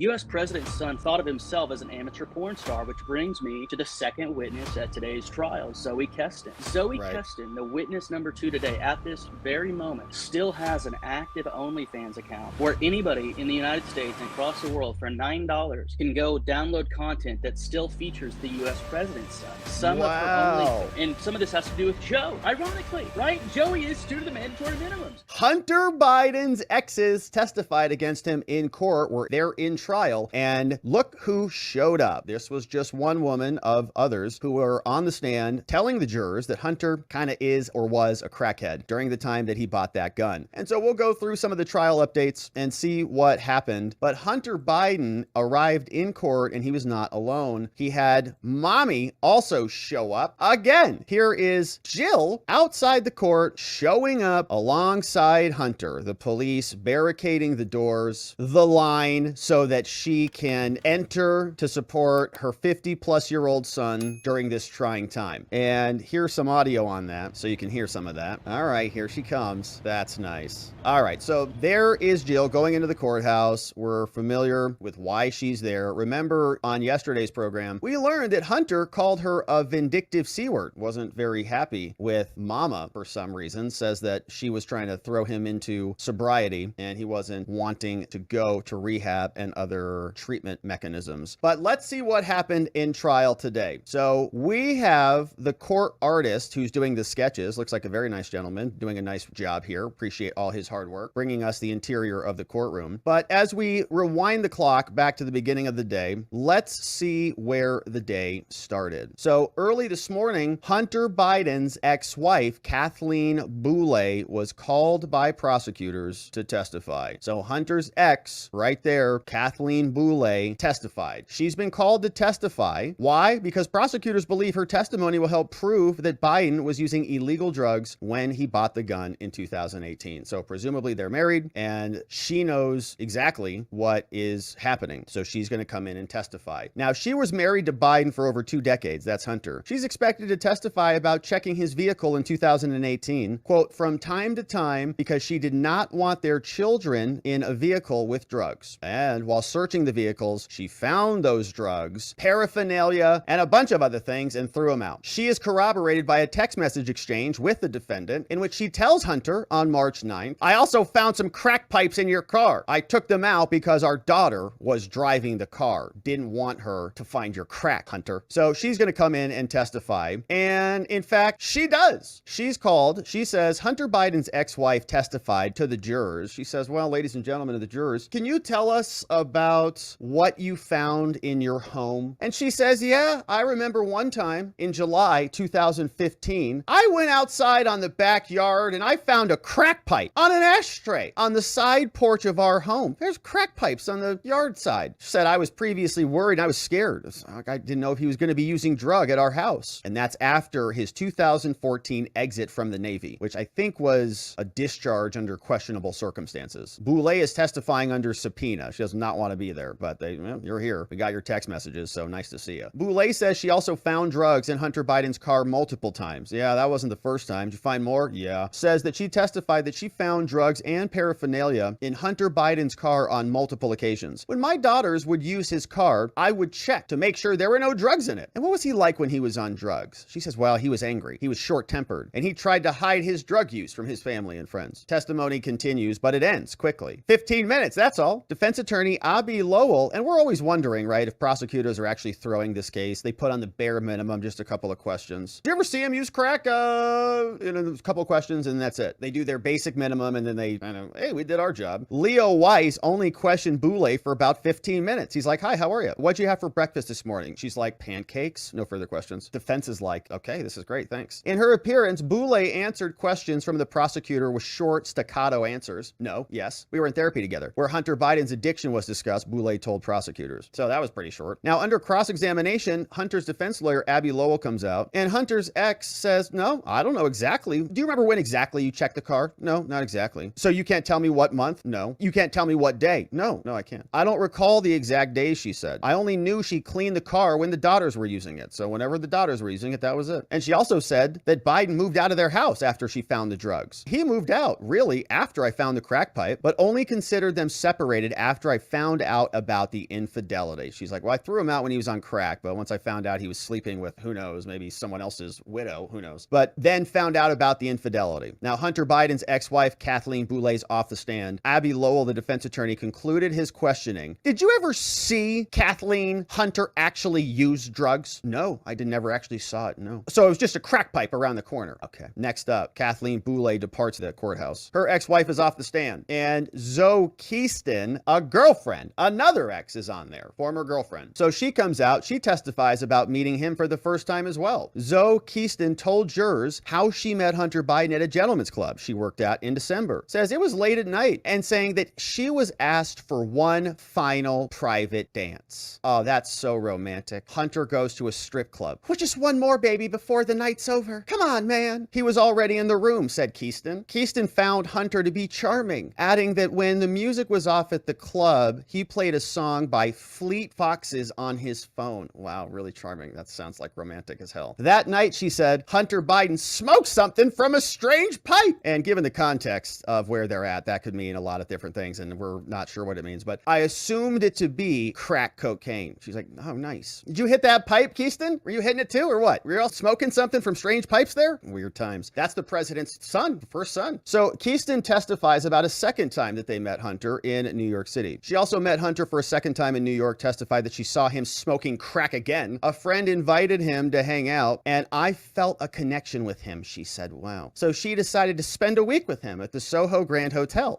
U.S. President's son thought of himself as an amateur porn star, which brings me to the second witness at today's trial, Zoe Kestan. Zoe Kestan, the witness number 2 today, at this very moment, still has an active OnlyFans account where anybody in the United States and across the world for $9 can go download content that still features the U.S. President's son. Some of her only, and some of this has to do with Joe, ironically, right? Joey is due to the mandatory minimums. Hunter Biden's exes testified against him in court where they're in trial, and look who showed up. This was just one woman of others who were on the stand telling the jurors that Hunter kind of is or was a crackhead during the time that he bought that gun. And so we'll go through some of the trial updates and see what happened. But Hunter Biden arrived in court and he was not alone. He had mommy also show up again. Here is Jill outside the court showing up alongside Hunter, the police barricading the doors, the line, so that she can enter to support her 50-plus-year-old son during this trying time. And here's some audio on that, so you can hear some of that. All right, here she comes. That's nice. All right, so there is Jill going into the courthouse. We're familiar with why she's there. Remember, on yesterday's program, we learned that Hunter called her a vindictive C-word. Wasn't very happy with Mama for some reason. Says that she was trying to throw him into sobriety, and he wasn't wanting to go to rehab and other treatment mechanisms. But let's see what happened in trial today. So we have the court artist who's doing the sketches. Looks like a very nice gentleman, doing a nice job here. Appreciate all his hard work, bringing us the interior of the courtroom. But as we rewind the clock back to the beginning of the day, let's see where the day started. So early this morning, Hunter Biden's ex-wife, Kathleen Boulay, was called by prosecutors to testify. So Hunter's ex, right there, Kathleen Boulay, testified. She's been called to testify. Why? Because prosecutors believe her testimony will help prove that Biden was using illegal drugs when he bought the gun in 2018. So presumably they're married and she knows exactly what is happening. So she's going to come in and testify. Now, she was married to Biden for over 2 decades. That's Hunter. She's expected to testify about checking his vehicle in 2018, quote, from time to time because she did not want their children in a vehicle with drugs. And while searching the vehicles, she found those drugs, paraphernalia, and a bunch of other things and threw them out. She is corroborated by a text message exchange with the defendant in which she tells Hunter on March 9th, I also found some crack pipes in your car. I took them out because our daughter was driving the car. Didn't want her to find your crack, Hunter. So she's going to come in and testify. And in fact, she does. She's called. She says Hunter Biden's ex-wife testified to the jurors. She says, well, ladies and gentlemen of the jurors, can you tell us about what you found in your home? And she says, yeah, I remember one time in July 2015, I went outside on the backyard and I found a crack pipe on an ashtray on the side porch of our home. There's crack pipes on the yard side. She said, I was previously worried. I was scared. I didn't know if he was going to be using drug at our house. And that's after his 2014 exit from the Navy, which I think was a discharge under questionable circumstances. Boulay is testifying under subpoena. She does not want to be there, but you're here. We got your text messages, so nice to see you. Boulay says she also found drugs in Hunter Biden's car multiple times. Yeah, that wasn't the first time. Did you find more? Yeah. Says that she testified that she found drugs and paraphernalia in Hunter Biden's car on multiple occasions. When my daughters would use his car, I would check to make sure there were no drugs in it. And what was he like when he was on drugs? She says, well, he was angry. He was short-tempered, and he tried to hide his drug use from his family and friends. Testimony continues, but it ends quickly. 15 minutes, that's all. Defense attorney Abby Lowell, and we're always wondering, right, if prosecutors are actually throwing this case. They put on the bare minimum, just a couple of questions. Do you ever see him use crack? A couple of questions, and that's it. They do their basic minimum, and then they hey, we did our job. Leo Weiss only questioned Boulay for about 15 minutes. He's like, hi, how are you? What'd you have for breakfast this morning? She's like, pancakes. No further questions. Defense is like, okay, this is great, thanks. In her appearance, Boulay answered questions from the prosecutor with short, staccato answers. No, yes. We were in therapy together. Where Hunter Biden's addiction was discussed, Boulay told prosecutors. So that was pretty short. Now, under cross-examination, Hunter's defense lawyer, Abby Lowell, comes out, and Hunter's ex says, no, I don't know exactly. Do you remember when exactly you checked the car? No, not exactly. So you can't tell me what month? No. You can't tell me what day? No, I can't. I don't recall the exact days, she said. I only knew she cleaned the car when the daughters were using it. So whenever the daughters were using it, that was it. And she also said that Biden moved out of their house after she found the drugs. He moved out, really, after I found the crack pipe, but only considered them separated after I found found out about the infidelity. She's like, well, I threw him out when he was on crack, but once I found out he was sleeping with, who knows, maybe someone else's widow, who knows, but then found out about the infidelity. Now, Hunter Biden's ex-wife, Kathleen Boulet's off the stand. Abby Lowell, the defense attorney, concluded his questioning. Did you ever see Kathleen Hunter actually use drugs? No, I never actually saw it, no. So it was just a crack pipe around the corner. Okay. Next up, Kathleen Boulet departs the courthouse. Her ex-wife is off the stand. And Zoe Kestan, a girlfriend, another ex is on there, former girlfriend. So she comes out, she testifies about meeting him for the first time as well. Zoe Kestan told jurors how she met Hunter Biden at a gentleman's club she worked at in December. Says it was late at night, and saying that she was asked for one final private dance. Oh, that's so romantic. Hunter goes to a strip club. Well, just one more, baby, before the night's over. Come on, man. He was already in the room, said Kestan. Kestan found Hunter to be charming, adding that when the music was off at the club, he played a song by Fleet Foxes on his phone. Wow, really charming. That sounds like romantic as hell. That night, she said, Hunter Biden smoked something from a strange pipe. And given the context of where they're at, that could mean a lot of different things, and we're not sure what it means, but I assumed it to be crack cocaine. She's like, oh, nice. Did you hit that pipe, Kestan? Were you hitting it too, or what? Were you all smoking something from strange pipes there? Weird times. That's the president's son, first son. So Kestan testifies about a second time that they met Hunter in New York City. She also met Hunter for a second time in New York, testified that she saw him smoking crack again. A friend invited him to hang out, and I felt a connection with him, she said. Wow. So she decided to spend a week with him at the Soho Grand Hotel.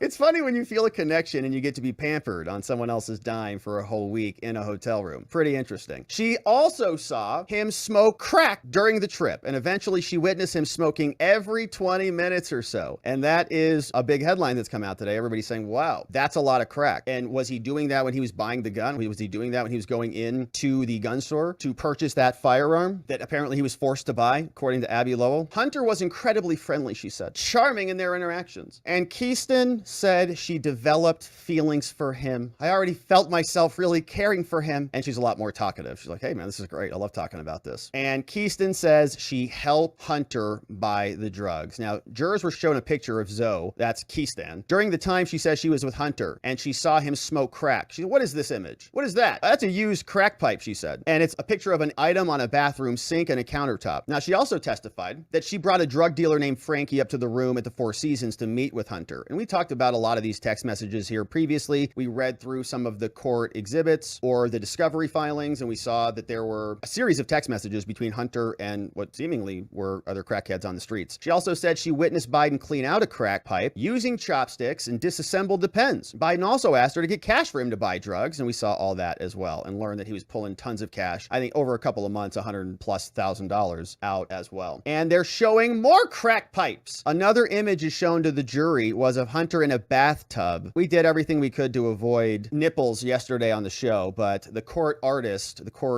It's funny when you feel a connection and you get to be pampered on someone else's dime for a whole week in a hotel room. Pretty interesting. She also saw him smoke crack during the trip, and eventually she witnessed him smoking every 20 minutes or so. And that is a big headline that's come out today. Everybody's saying, wow, that's a lot of crack. And was he doing that when he was buying the gun? Was he doing that when he was going into the gun store to purchase that firearm that apparently he was forced to buy, according to Abby Lowell? Hunter was incredibly friendly, she said, charming in their interactions. And Kestan said she developed feelings for him. I already felt myself really caring for him. And she's a lot more talkative. She's like, hey man, this is great. I love talking about this. And Kestan says she helped Hunter buy the drugs. Now, jurors were shown a picture of Zoe, that's Kestan, during the time she says she was with Hunter, and she saw him smoke crack. She said, what is this image? What is that? That's a used crack pipe, she said. And it's a picture of an item on a bathroom sink and a countertop. Now, she also testified that she brought a drug dealer named Frankie up to the room at the Four Seasons to meet with Hunter. And we talked about a lot of these text messages here previously. We read through some of the court exhibits or the discovery filings, and we saw that there were a series of text messages between Hunter and what seemingly were other crackheads on the streets. She also said she witnessed Biden clean out a crack pipe using chopsticks and disassembled the pens. Biden also asked her to get cash for him to buy drugs, and we saw all that as well, and learned that he was pulling tons of cash. I think over a couple of months, $100,000+ out as well. And they're showing more crack pipes. Another image is shown to the jury was of Hunter in a bathtub. We did everything we could to avoid nipples yesterday on the show, but the court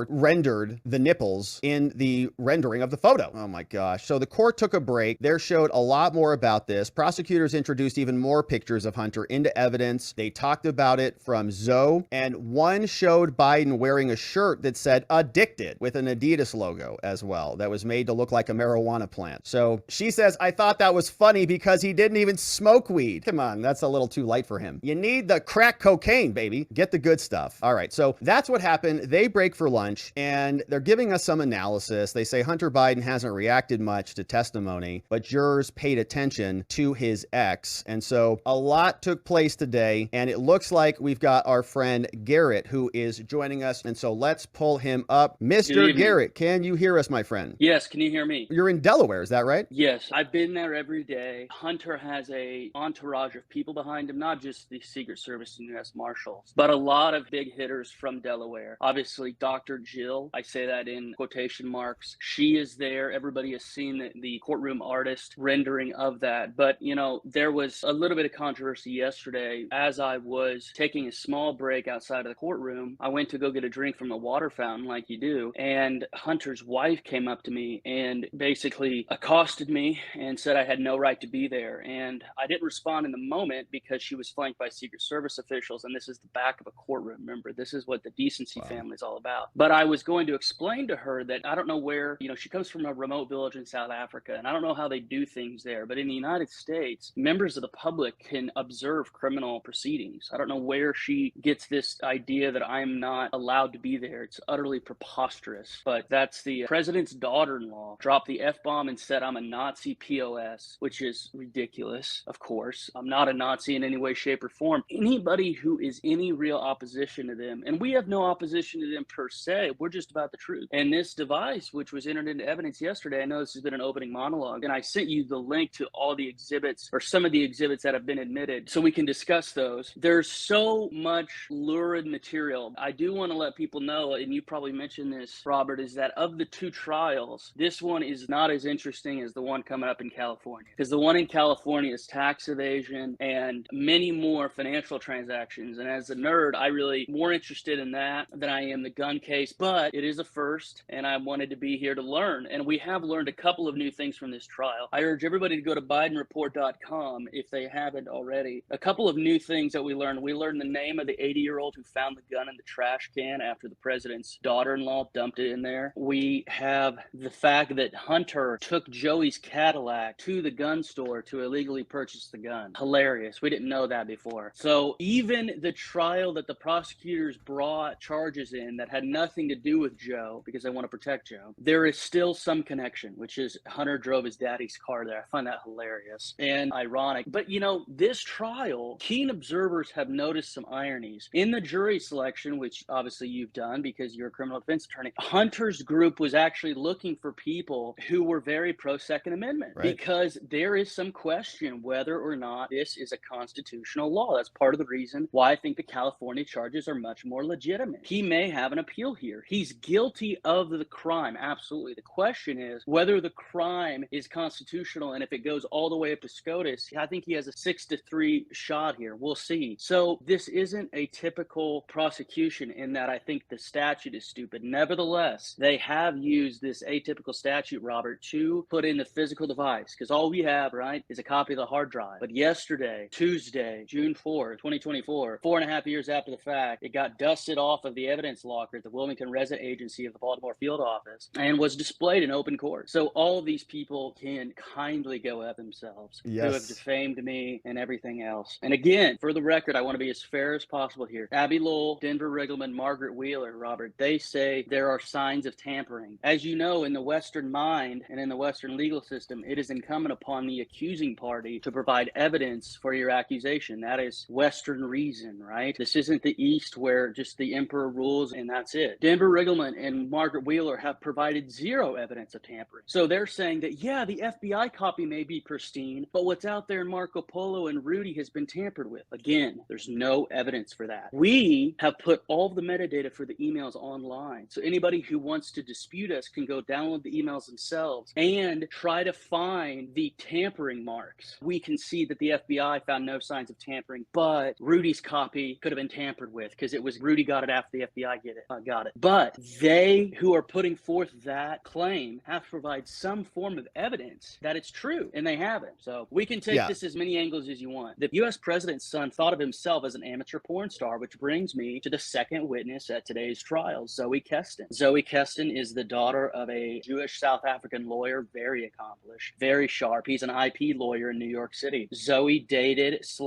rendered the nipples in the rendering of the photo. Oh my gosh. So the court took a break. They showed a lot more about this. Prosecutors introduced even more pictures of Hunter into evidence. They talked about it from Zoe, and one showed Biden wearing a shirt that said addicted with an Adidas logo as well. That was made to look like a marijuana plant. So she says, I thought that was funny because he didn't even smoke weed. Come on, that's a little too light for him. You need the crack cocaine, baby. Get the good stuff. All right, so that's what happened. They break for lunch, and they're giving us some analysis. They say Hunter Biden hasn't reacted much to testimony, but jurors paid attention to his ex. And so a lot took place today, and it looks like we've got our friend Garrett who is joining us. And so let's pull him up. Mr. Garrett, can you hear us, my friend? Yes, can you hear me? You're in Delaware, is that right? Yes, I've been there every day. Hunter has a entourage of people behind him, not just the Secret Service and U.S. Marshals, but a lot of big hitters from Delaware. Obviously, Dr. Jill, I say that in quotation marks, she is there. Everybody has seen the courtroom artist rendering of that. But, you know, there was a little bit of controversy yesterday. As I was taking a small break outside of the courtroom, I went to go get a drink from the water fountain like you do, and Hunter's wife came up to me and basically accosted me and said I had no right to be there. And I didn't respond in the moment because she was flanked by Secret Service officials, and this is the back of a courtroom. Remember, this is what the decency family is all about. But I was going to explain to her that I don't know where, she comes from a remote village in South Africa, and I don't know how they do things there, but in the United States, members of the public can observe criminal proceedings. I don't know where she gets this idea that I'm not allowed to be there. It's utterly preposterous. But that's the president's daughter-in-law dropped the F-bomb and said I'm a Nazi POS, which is ridiculous, of course. I'm not a Nazi in any way, shape, or form. Anybody who is any real opposition to them, and we have no opposition to them per se, we're just about the truth. And this device, which was entered into evidence yesterday, I know this has been an opening monologue, and I sent you the link to all the exhibits, or some of the exhibits that have been admitted, so we can discuss those. There's so much lurid material. I do want to let people know, and you probably mentioned this, Robert, is that of the two trials, this one is not as interesting as the one coming up in California, because the one in California is tax evasion and many more financial transactions. And as a nerd, I really more interested in that than I am the gun case, but it is a first, and I wanted to be here to learn. And we have learned a couple of new things from this trial. I urge everybody to go to bidenreport.com if they haven't already. A couple of new things that we learned. We learned the name of the 80-year-old who found the gun in the trash can after the president's daughter-in-law dumped it in there. We have the fact that Hunter took Joey's Cadillac to the gun store to illegally purchase the gun. Hilarious. We didn't know that before. So even the trial that the prosecutors brought charges in that had nothing to do with Joe, because they want to protect Joe, there is still some connection, which is Hunter drove his daddy's car there. I find that hilarious and ironic. But this trial, keen observers have noticed some ironies. In the jury selection, which obviously you've done because you're a criminal defense attorney, Hunter's group was actually looking for people who were very pro-Second Amendment, because there is some question whether or not this is a constitutional law. That's part of the reason why I think the California charges are much more legitimate. He may have an appeal here. He's guilty of the crime, absolutely. The question is whether the crime is constitutional, and if it goes all the way up to SCOTUS, I think he has a 6-3 shot here. We'll see. So this isn't a typical prosecution in that I think the statute is stupid. Nevertheless, they have used this atypical statute, Robert, to put in the physical device, because all we have, is a copy of the hard drive. But yesterday, Tuesday, June 4th, 2024, 4.5 years after the fact, it got dusted off of the evidence locker at the Wilmington Resident Agency of the Baltimore Field Office and was displayed in open court. So all of these people can kindly go at themselves who have defamed me and everything else. And again, for the record, I want to be as fair as possible here. Abby Lowell, Denver Riggleman, Margaret Wheeler, Robert, they say there are signs of tampering. As you know, in the Western mind and in the Western legal system, it is incumbent upon the accusing party to provide evidence for your accusation. That is Western reason, right? This isn't the East where just the emperor rules and that's it. Denver Riggleman and Margaret Wheeler have provided zero evidence of tampering. So they're saying that, yeah, the FBI copy may be pristine, but what's out there in Marco Polo and Rudy has been tampered with. Again, there's no evidence for that. We have put all the metadata for the emails online. So anybody who wants to dispute us can go download the emails themselves and try to find the tampering marks. We can see that the FBI found no signs of tampering, but Rudy's copy could have been tampered with because it was Rudy got it after the FBI got it. But they who are putting forth that claim have to provide some form of evidence that it's true, and they haven't. So we can take this as many angles as you want. The U.S. president's son thought of himself as an amateur porn star, which brings me to the second witness at today's trial, Zoe Kestan. Zoe Kestan is the daughter of a Jewish South African lawyer, very accomplished, very sharp. He's an IP lawyer in New York City. Zoe dated /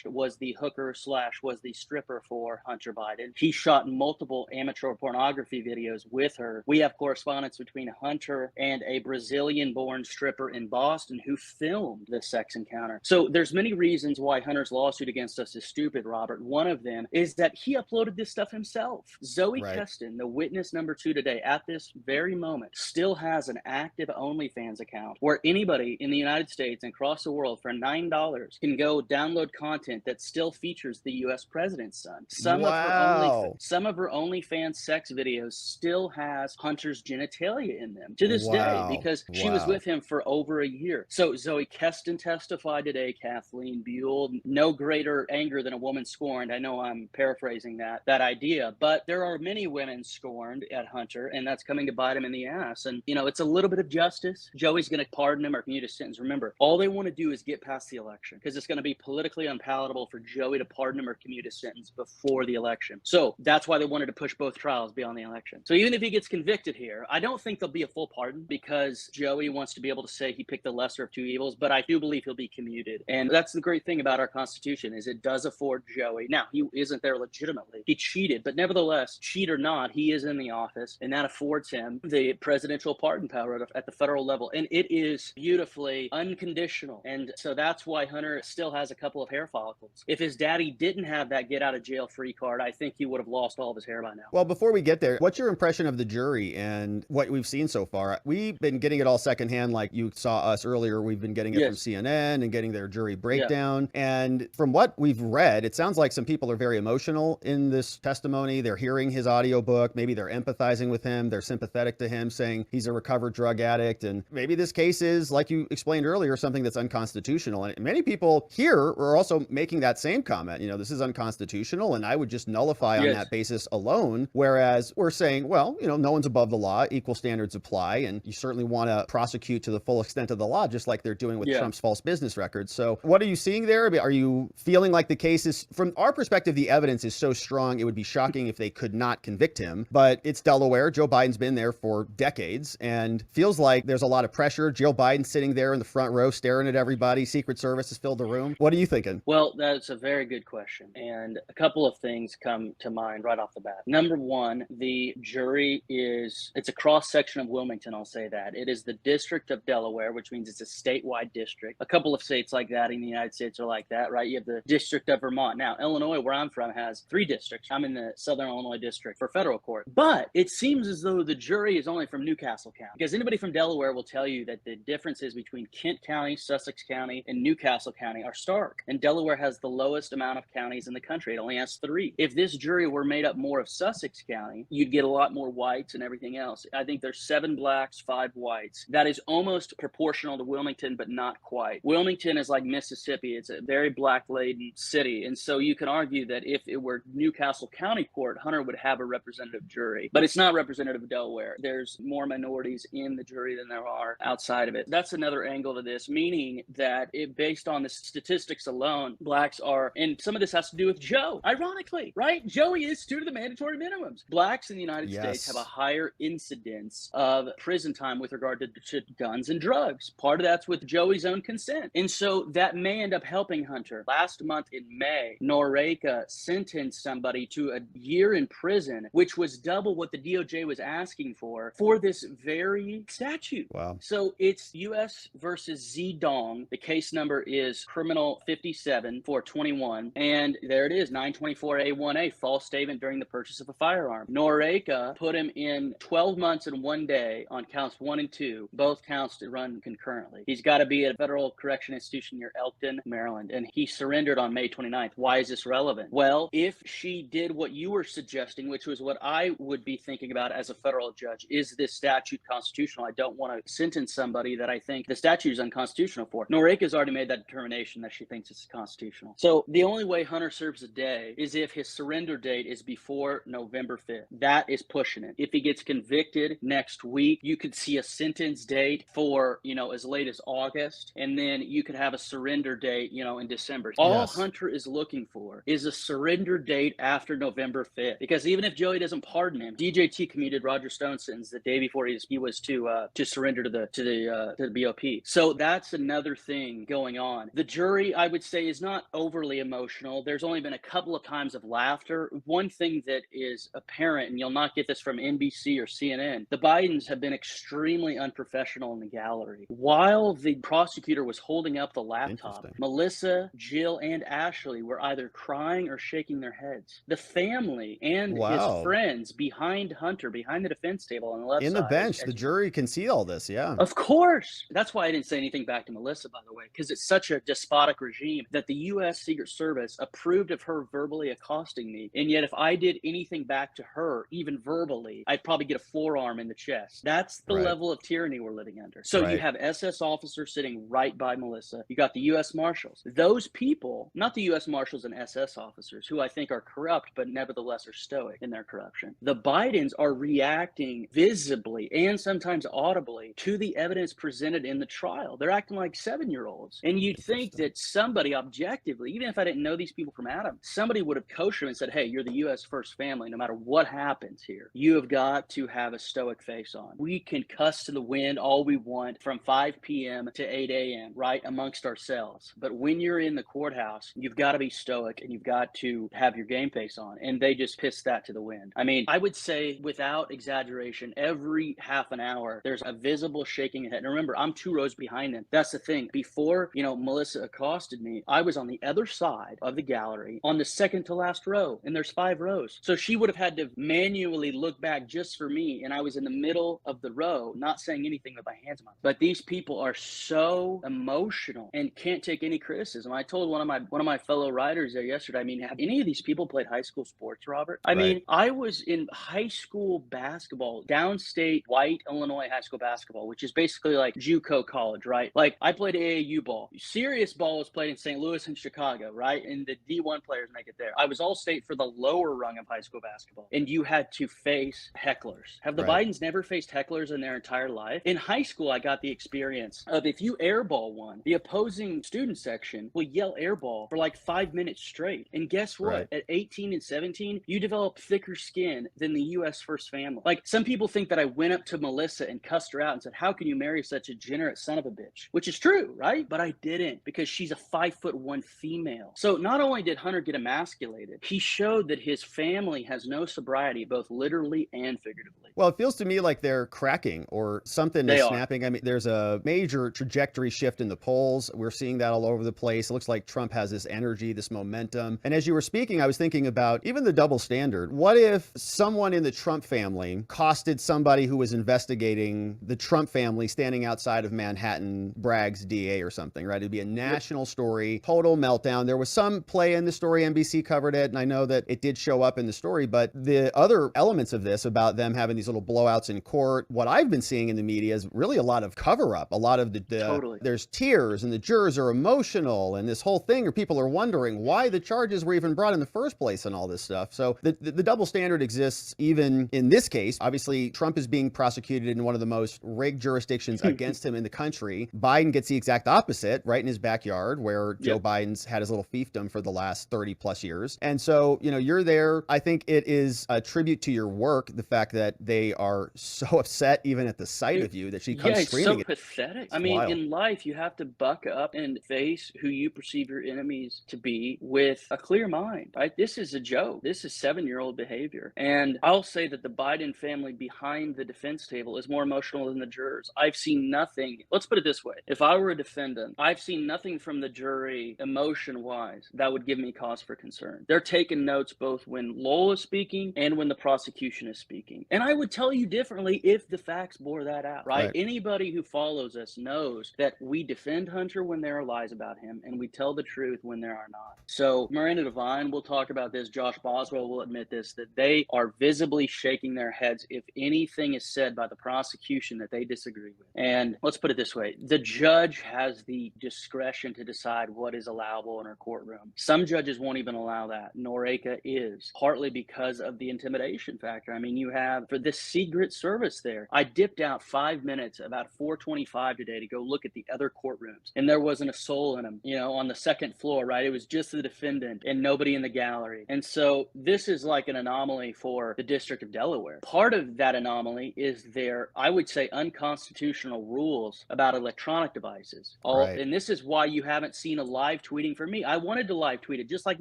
was the hooker / was the stripper for Hunter Biden. He shot multiple amateur pornography videos with her. We have correspondence between Hunter and a Brazilian-born stripper in Boston who filmed the sex encounter. So there's many reasons why Hunter's lawsuit against us is stupid, Robert. One of them is that he uploaded this stuff himself. Zoe Kestan, the witness number 2 today, at this very moment, still has an active OnlyFans account where anybody in the United States and across the world for $9 can go download content that still features the U.S. president's son. Some of her OnlyFans sex videos still has Hunter's genitalia in them to this day because she was with him for over a year. So Zoe Kestan testified today, Kathleen Buell. No greater anger than a woman scorned. I know I'm paraphrasing that idea, but there are many women scorned at Hunter, and that's coming to bite him in the ass. And, it's a little bit of justice. Joey's going to pardon him or commute a sentence. Remember, all they want to do is get past the election. election because it's going to be politically unpalatable for Joey to pardon him or commute his sentence before the election. So that's why they wanted to push both trials beyond the election. So even if he gets convicted here, I don't think there'll be a full pardon because Joey wants to be able to say he picked the lesser of two evils, but I do believe he'll be commuted. And that's the great thing about our Constitution is it does afford Joey. Now, he isn't there legitimately. He cheated, but nevertheless, cheat or not, he is in the office, and that affords him the presidential pardon power at the federal level. And it is beautifully unconditional. And so that's why Hunter still has a couple of hair follicles. If his daddy didn't have that get out of jail free card, I think he would have lost all of his hair by now. Well, before we get there, what's your impression of the jury and what we've seen so far? We've been getting it all secondhand, like you saw us earlier. We've been getting it from CNN and getting their jury breakdown. And from what we've read, it sounds like some people are very emotional in this testimony. They're hearing his audiobook. Maybe they're empathizing with him. They're sympathetic to him, saying he's a recovered drug addict. And maybe this case is, like you explained earlier, something that's unconstitutional. And many people here are also making that same comment. You know, this is unconstitutional, and I would just nullify on that basis alone. Whereas we're saying, well, you know, no one's above the law. Equal standards apply. And you certainly want to prosecute to the full extent of the law, just like they're doing with Trump's false business records. So what are you seeing there? Are you feeling like the case is, from our perspective, the evidence is so strong, it would be shocking if they could not convict him. But it's Delaware. Joe Biden's been there for decades and feels like there's a lot of pressure. Joe Biden sitting there in the front row staring at everybody. Secret Service has filled the room. What are you thinking? Well, that's a very good question. And a couple of things come to mind right off the bat. Number one, the jury it's a cross section of Wilmington, I'll say that. It is the District of Delaware, which means it's a statewide district. A couple of states like that in the United States are like that, right? You have the District of Vermont. Now, Illinois, where I'm from, has 3 districts. I'm in the Southern Illinois District for federal court. But it seems as though the jury is only from Newcastle County, because anybody from Delaware will tell you that the differences between Kent County, Sussex County, and Newcastle County are stark. And Delaware has the lowest amount of counties in the country. It only has 3. If this jury were made up more of Sussex County, you'd get a lot more whites and everything else. I think there's 7 blacks, 5 whites. That is almost proportional to Wilmington, but not quite. Wilmington is like Mississippi. It's a very black-laden city. And so you can argue that if it were Newcastle County Court, Hunter would have a representative jury. But it's not representative of Delaware. There's more minorities in the jury than there are outside of it. That's another angle to this, meaning that based on the statistics alone, blacks are, and some of this has to do with Joe, ironically, right? Joey is due to the mandatory minimums. Blacks in the United States have a higher incidence of prison time with regard to guns and drugs. Part of that's with Joey's own consent. And so that may end up helping Hunter. Last month in May, Noreika sentenced somebody to a year in prison, which was double what the DOJ was asking for this very statute. Wow. So it's U.S. versus Z Dong. The case number is criminal 57-421. And there it is, 924A1A, false statement during the purchase of a firearm. Noreika put him in 12 months and 1 day on counts 1 and 2, both counts to run concurrently. He's got to be at a federal correction institution near Elkton, Maryland, and he surrendered on May 29th. Why is this relevant? Well, if she did what you were suggesting, which was what I would be thinking about as a federal judge, is this statute constitutional? I don't want to sentence somebody that I think the statute is unconstitutional for. Noreika's already made that determination that she thinks it's constitutional. So the only way Hunter serves a day is if his surrender date is before November 5th. That is pushing it. If he gets convicted next week, you could see a sentence date for, as late as August, and then you could have a surrender date, in December. All Hunter is looking for is a surrender date after November 5th, because even if Joey doesn't pardon him, DJT commuted Roger Stone's sentence the day before he was to surrender to the BOP. So that's another thing going on. The jury, I would say, is not overly emotional. There's only been a couple of times of laughter. One thing that is apparent, and you'll not get this from NBC or CNN, the Bidens have been extremely unprofessional in the gallery. While the prosecutor was holding up the laptop, Melissa, Jill, and Ashley were either crying or shaking their heads. The family and his friends behind Hunter, behind the defense table on the left side. In the bench, the jury can see all this, Of course. That's why I didn't say anything back to Melissa, by the way, because it's such a despotic regime that the U.S. Secret Service approved of her verbally accosting me. And yet if I did anything back to her, even verbally, I'd probably get a forearm in the chest. That's the level of tyranny we're living under. So you have SS officers sitting right by Melissa. You got the U.S. Marshals. Those people, not the U.S. Marshals and SS officers, who I think are corrupt, but nevertheless are stoic in their corruption. The Bidens are reacting visibly and sometimes audibly to the evidence presented in the trial. They're acting like 7-year-olds. And you'd think that somebody objectively, even if I didn't know these people from Adam, somebody would have coached them and said, hey, you're the U.S. first family. No matter what happens here, you have got to have a stoic face on. We can cuss to the wind all we want from 5 p.m. to 8 a.m., right, amongst ourselves. But when you're in the courthouse, you've got to be stoic and you've got to have your game face on. And they just pissed that to the wind. I mean, I would say without exaggeration, every half an hour, there's a visible shaking head. And remember, I'm 2 rows behind them. That's the thing. Before, Melissa accosted me, I was on the other side of the gallery on the second to last row, and there's 5 rows. So she would have had to manually look back just for me, and I was in the middle of the row, not saying anything with my hands in my mouth. But these people are so emotional and can't take any criticism. I told one of my fellow writers there yesterday, I mean, have any of these people played high school sports, Robert? I mean, I was in high school basketball, downstate white Illinois high school basketball, which is basically like JUCO college, right? Like I played AAU ball. Serious ball was played in St. Louis and Chicago, right? And the D1 players make it there. I was all state for the lower rung of high school basketball. And you had to face hecklers. Have the Bidens never faced hecklers in their entire life? In high school, I got the experience of if you airball one, the opposing student section will yell airball for like 5 minutes straight. And guess what? At 18 and 17, you develop thicker skin than the U.S. first family. Like some people think that I went up to Melissa and cussed her out and said, how can you marry such a degenerate son of a bitch? Which is true, right? But I didn't, because she's a 5'1" female. So not only did Hunter get emasculated, he showed that his family has no sobriety, both literally and figuratively. Well, it feels to me like they're cracking or something is snapping. I mean, there's a major trajectory shift in the polls. We're seeing that all over the place. It looks like Trump has this energy, this momentum. And as you were speaking, I was thinking about even the double standard. What if someone in the Trump family costed somebody who was investigating the Trump family standing outside of Manhattan Bragg's DA or something, right? It'd be a national story, total meltdown. There was some play in the story. NBC covered it, and I know that it did show up in the story, but the other elements of this about them having these little blowouts in court, what I've been seeing in the media is really a lot of cover up, a lot of there's tears and the jurors are emotional and this whole thing, or people are wondering why the charges were even brought in the first place and all this stuff. So the double standard exists even in this case. Obviously, Trump is being prosecuted in one of the most rigged jurisdictions against him in the country. Biden gets the exact opposite, right in his backyard, where Joe Biden's had his little fiefdom for the last 30 plus years. And so, you're there. I think it is a tribute to your work, the fact that they are so upset even at the sight of you that she comes screaming. It's so pathetic. I mean, in life, you have to buck up and face who you perceive your enemies to be with a clear mind, right? This is a joke. This is 7-year-old behavior. And I'll say that the Biden family behind the defense table is more emotional than the jurors. I've seen nothing. Let's put it this way. If I were a defendant, I've seen nothing from the jury emotion-wise that would give me cause for concern. They're taking notes both when Lowell is speaking and when the prosecution is speaking. And I would tell you differently if the facts bore that out, right? Anybody who follows us knows that we defend Hunter when there are lies about him, and we tell the truth when there are not. So Miranda Devine will talk about this. Josh Boswell will admit this, that they are visibly shaking their heads if anything is said by the prosecution that they disagree with. And let's put it this way. The judge has the discretion to decide what is allowable in her courtroom. Some judges won't even allow that. Noreika is, partly because of the intimidation factor. I mean, you have for this Secret Service there. I dipped out 5 minutes about 4:25 today to go look at the other courtrooms, and there wasn't a soul in them, on the second floor, right? It was just the defendant and nobody in the gallery. And so this is like an anomaly for the District of Delaware. Part of that anomaly is their, I would say, unconstitutional rules about electronic devices. And this is why you haven't seen a live tweeting from me. I wanted to live tweet it just like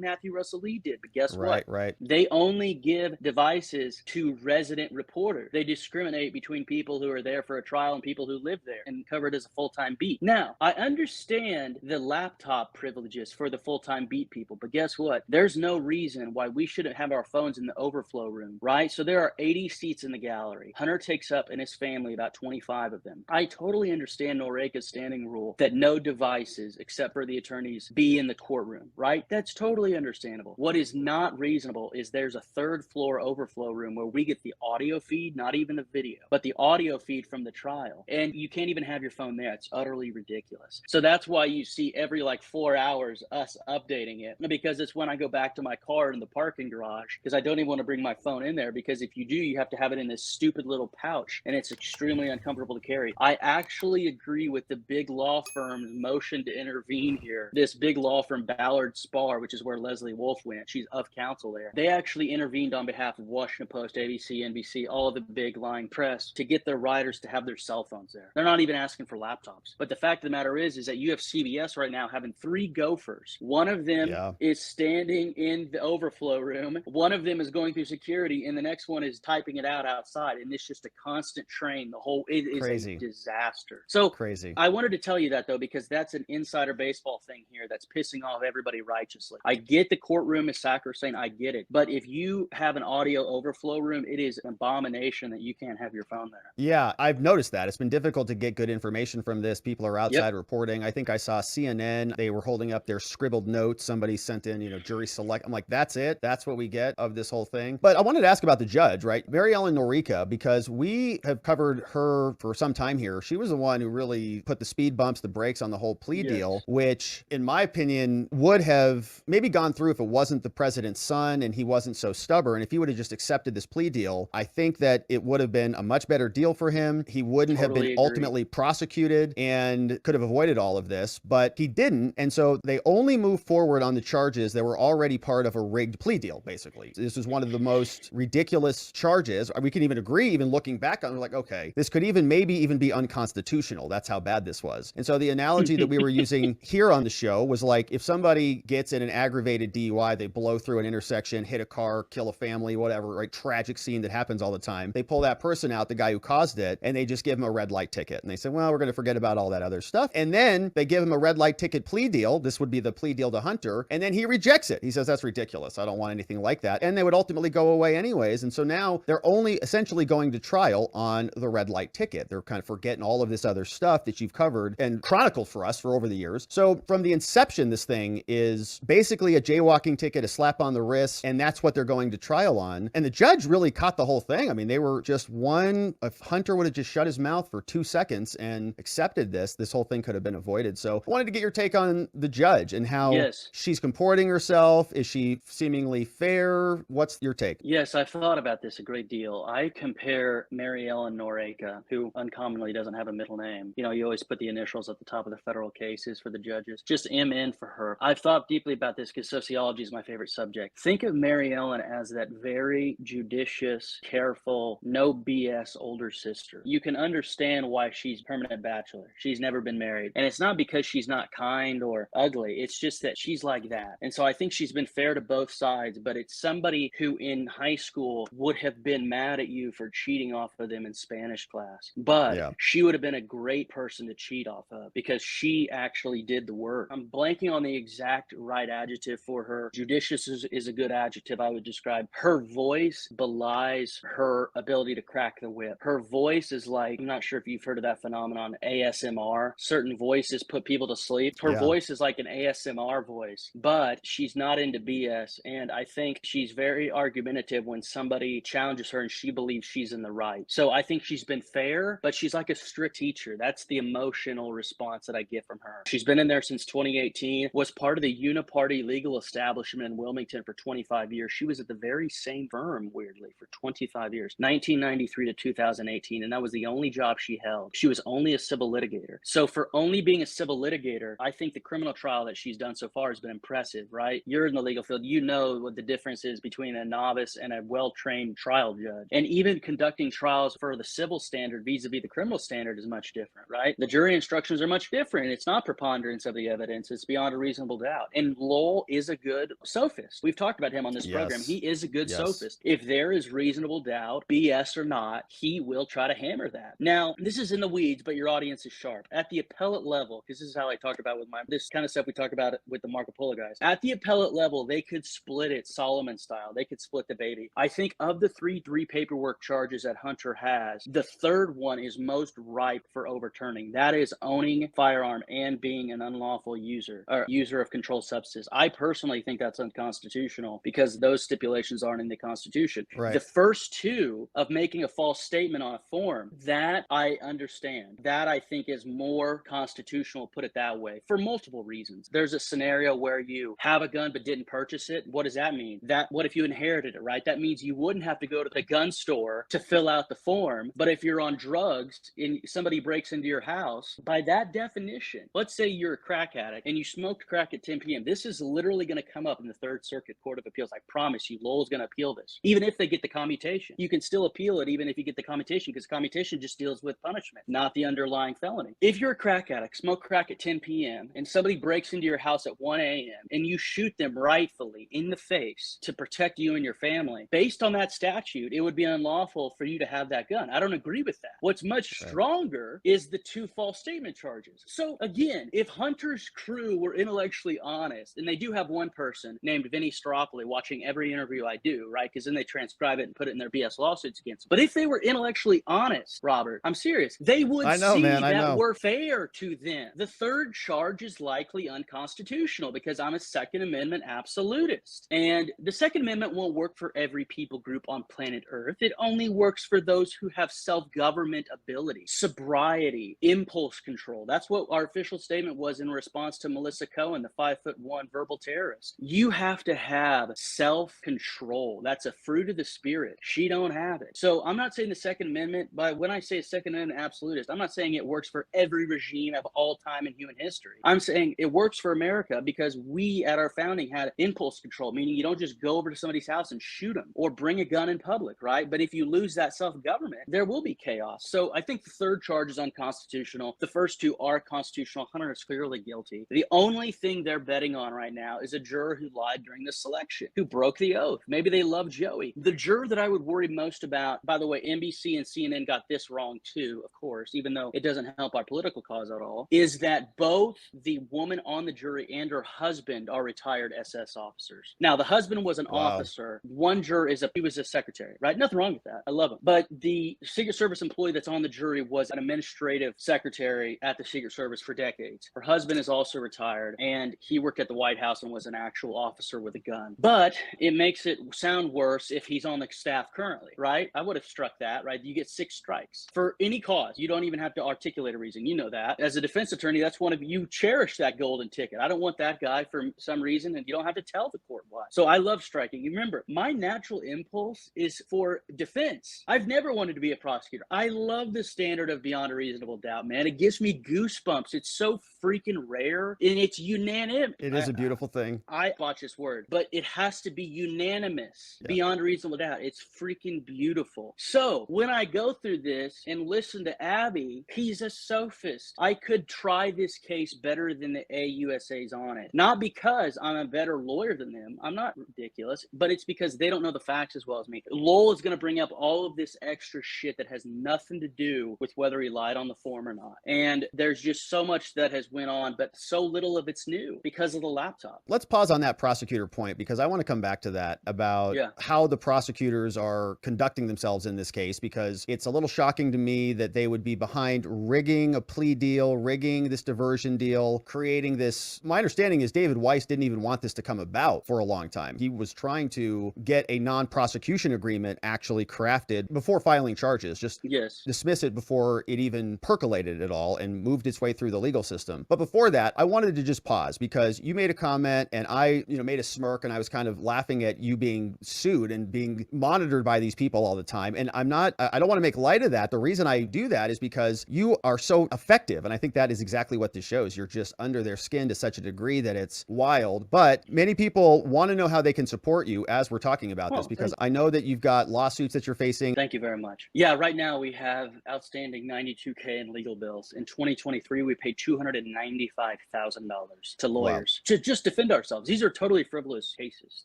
Matthew Russell Lee did, but guess what? They only give devices to resident reporters. They discriminate between people who are there for a trial and people who live there and cover it as a full-time beat. Now, I understand the laptop privileges for the full-time beat people, but guess what? There's no reason why we shouldn't have our phones in the overflow room, right? So there are 80 seats in the gallery. Hunter takes up in his family about 25 of them. I totally understand Noreika's standing rule that no devices except for the attorneys be in the courtroom, right? That's totally understandable. What is not reasonable is there's a third floor overflow room where we get the audio feed, not even the video, but the audio feed from the trial. And you can't even have your phone there. It's utterly ridiculous. So that's why you see every 4 hours us updating it, because it's when I go back to my car in the parking garage, because I don't even want to bring my phone in there, because if you do, you have to have it in this stupid little pouch and it's extremely uncomfortable to carry. I actually agree with the big law firm's motion motion to intervene here. This big law firm, Ballard Spahr, which is where Leslie Wolf went, she's of counsel there. They actually intervened on behalf of Washington Post, ABC, NBC, all of the big line press to get their writers to have their cell phones there. They're not even asking for laptops. But the fact of the matter is that you have CBS right now having 3 gophers. One of them is standing in the overflow room. One of them is going through security, and the next one is typing it out outside. And it's just a constant train. It is a disaster. So crazy. I wanted to tell you that, though, because that's an insider baseball thing here that's pissing off everybody righteously. I get the courtroom is sacrosanct. I get it. But if you have an audio overflow room, it is an abomination that you can't have your phone there. Yeah, I've noticed that. It's been difficult to get good information from this. People are outside reporting. I think I saw CNN. They were holding up their scribbled notes. Somebody sent in, jury select. I'm like, that's it? That's what we get of this whole thing? But I wanted to ask about the judge, right? Mary Ellen Norica, because we have covered her for some time here. She was the one who really put the speed bumps, the brakes on the whole plea deal, which in my opinion would have maybe gone through if it wasn't the president's son and he wasn't so stubborn. If he would have just accepted this plea deal, I think that it would have been a much better deal for him. He wouldn't have been ultimately prosecuted and could have avoided all of this, but he didn't. And so they only moved forward on the charges that were already part of a rigged plea deal, basically. This was one of the most ridiculous charges. We can even agree, even looking back on it, like, okay, this could maybe even be unconstitutional. That's how bad this was. And so the analogy that we were using here on the show was like, if somebody gets in an aggravated DUI, they blow through an intersection, hit a car, kill a family, whatever, right? Tragic scene that happens all the time. They pull that person out, the guy who caused it, and they just give him a red light ticket. And they say, well, we're going to forget about all that other stuff. And then they give him a red light ticket plea deal. This would be the plea deal to Hunter. And then he rejects it. He says, that's ridiculous. I don't want anything like that. And they would ultimately go away anyways. And so now they're only essentially going to trial on the red light ticket. They're kind of forgetting all of this other stuff that you've covered and chronicled for us for over the years. So from the inception, this thing is basically a jaywalking ticket, a slap on the wrist, and that's what they're going to trial on. And the judge really caught the whole thing. I mean, they were just if Hunter would have just shut his mouth for 2 seconds and accepted this whole thing could have been avoided. So I wanted to get your take on the judge and how she's comporting herself. Is she seemingly fair? What's your take? Yes, I've thought about this a great deal. I compare Mary Ellen Norica, who uncommonly doesn't have a middle name. You always put the initials at the top of the federal cases for the judges. Just MN for her. I've thought deeply about this because sociology is my favorite subject. Think of Mary Ellen as that very judicious, careful, no BS older sister. You can understand why she's permanent bachelor. She's never been married. And it's not because she's not kind or ugly. It's just that she's like that. And so I think she's been fair to both sides, but it's somebody who in high school would have been mad at you for cheating off of them in Spanish class. But she would have been a great person to cheat off of because she actually did the work. I'm blanking on the exact right adjective for her. Judicious is a good adjective I would describe. Her voice belies her ability to crack the whip. Her voice is like, I'm not sure if you've heard of that phenomenon, ASMR. Certain voices put people to sleep. Her voice is like an ASMR voice, but she's not into BS. And I think she's very argumentative when somebody challenges her and she believes she's in the right. So I think she's been fair, but she's like a strict teacher. That's the emotional response that I get from her. She's been in there since 2018, was part of the uniparty legal establishment in Wilmington for 25 years. She was at the very same firm, weirdly, for 25 years, 1993 to 2018. And that was the only job she held. She was only a civil litigator. So for only being a civil litigator, I think the criminal trial that she's done so far has been impressive, right? You're in the legal field. You know what the difference is between a novice and a well-trained trial judge. And even conducting trials for the civil standard vis-a-vis the criminal standard is much different, right? The jury instructions are much different. It's not preponderance of the evidence. It's beyond a reasonable doubt. And Lowell is a good sophist. We've talked about him on this program. He is a good sophist. If there is reasonable doubt, BS or not, he will try to hammer that. Now, this is in the weeds, but your audience is sharp. At the appellate level, because this is how I talked about with this kind of stuff we talk about with the Marco Polo guys. At the appellate level, they could split it Solomon style. They could split the baby. I think of the three paperwork charges that Hunter has, the third one is most ripe for overturning. That is owning a firearm and being an unlawful user or user of controlled substances. I personally think that's unconstitutional because those stipulations aren't in the Constitution. The first two of making a false statement on a form, that I understand. That I think is more constitutional, put it that way, for multiple reasons. There's a scenario where you have a gun but didn't purchase it. What does that mean? What if you inherited it, right? That means you wouldn't have to go to the gun store to fill out the form. But if you're on drugs and somebody breaks into your house, by that definition, selection. Let's say you're a crack addict and you smoked crack at 10 p.m. This is literally going to come up in the Third Circuit Court of Appeals. I promise you, Lowell's going to appeal this. Even if they get the commutation, you can still appeal it even if you get the commutation, because commutation just deals with punishment, not the underlying felony. If you're a crack addict, smoke crack at 10 p.m., and somebody breaks into your house at 1 a.m. and you shoot them rightfully in the face to protect you and your family, based on that statute, it would be unlawful for you to have that gun. I don't agree with that. What's much stronger is the 2 false statement charges. So again, if Hunter's crew were intellectually honest, and they do have one person named Vinny Staropoli watching every interview I do, right? Because then they transcribe it and put it in their BS lawsuits against them. But if they were intellectually honest, Robert, I'm serious, they would see that we're fair to them. The third charge is likely unconstitutional because I'm a Second Amendment absolutist. And the Second Amendment won't work for every people group on planet Earth. It only works for those who have self-government ability, sobriety, impulse control. That's what our official statement was in response to Melissa Cohen, the 5'1" verbal terrorist. You have to have self-control. That's a fruit of the spirit. She don't have it. So I'm not saying the Second Amendment, but when I say a Second Amendment absolutist, I'm not saying it works for every regime of all time in human history. I'm saying it works for America because we at our founding had impulse control, meaning you don't just go over to somebody's house and shoot them or bring a gun in public, right? But if you lose that self-government, there will be chaos. So I think the third charge is unconstitutional. The first 2 are constitutional. Hunter is clearly guilty. The only thing they're betting on right now is a juror who lied during the selection, who broke the oath. Maybe they love Joey. The juror that I would worry most about, by the way, NBC and CNN got this wrong too, of course, even though it doesn't help our political cause at all, is that both the woman on the jury and her husband are retired SS officers. Now, the husband was an officer. One juror he was a secretary, right? Nothing wrong with that. I love him. But the Secret Service employee that's on the jury was an administrative secretary at the Secret Service for decades. Her husband is also retired, and he worked at the White House and was an actual officer with a gun. But it makes it sound worse if he's on the staff currently, right? I would have struck that, right? You get 6 strikes for any cause. You don't even have to articulate a reason. You know that. As a defense attorney, that's one of you cherish that golden ticket. I don't want that guy for some reason, and you don't have to tell the court why. So I love striking. You remember, my natural impulse is for defense. I've never wanted to be a prosecutor. I love the standard of beyond a reasonable doubt, man. It gives me goosebumps. It's so freaking rare, and it's unanimous. It is a beautiful thing. I watch this word, but it has to be unanimous, beyond a reasonable doubt. It's freaking beautiful. So when I go through this and listen to Abby, he's a sophist. I could try this case better than the AUSA's on it. Not because I'm a better lawyer than them. I'm not ridiculous, but it's because they don't know the facts as well as me. Lowell is going to bring up all of this extra shit that has nothing to do with whether he lied on the form or not. And there's just so much that has went on, but so little of it's new because of the laptop. Let's pause on that prosecutor point, because I want to come back to that about how the prosecutors are conducting themselves in this case, because it's a little shocking to me that they would be behind rigging a plea deal, rigging this diversion deal, creating this. My understanding is David Weiss didn't even want this to come about for a long time. He was trying to get a non-prosecution agreement actually crafted before filing charges, just dismiss it before it even percolated at all and moved its way through the legal system. But before that, I wanted to just pause, because you made a comment and I, made a smirk, and I was kind of laughing at you being sued and being monitored by these people all the time. And I don't want to make light of that. The reason I do that is because you are so effective. And I think that is exactly what this shows. You're just under their skin to such a degree that it's wild. But many people want to know how they can support you as we're talking about this, because I know that you've got lawsuits that you're facing. Thank you very much. Yeah, right now we have outstanding $92K in legal bills. In 2023, we paid $295,000 to lawyers to just defend ourselves. These are totally frivolous cases,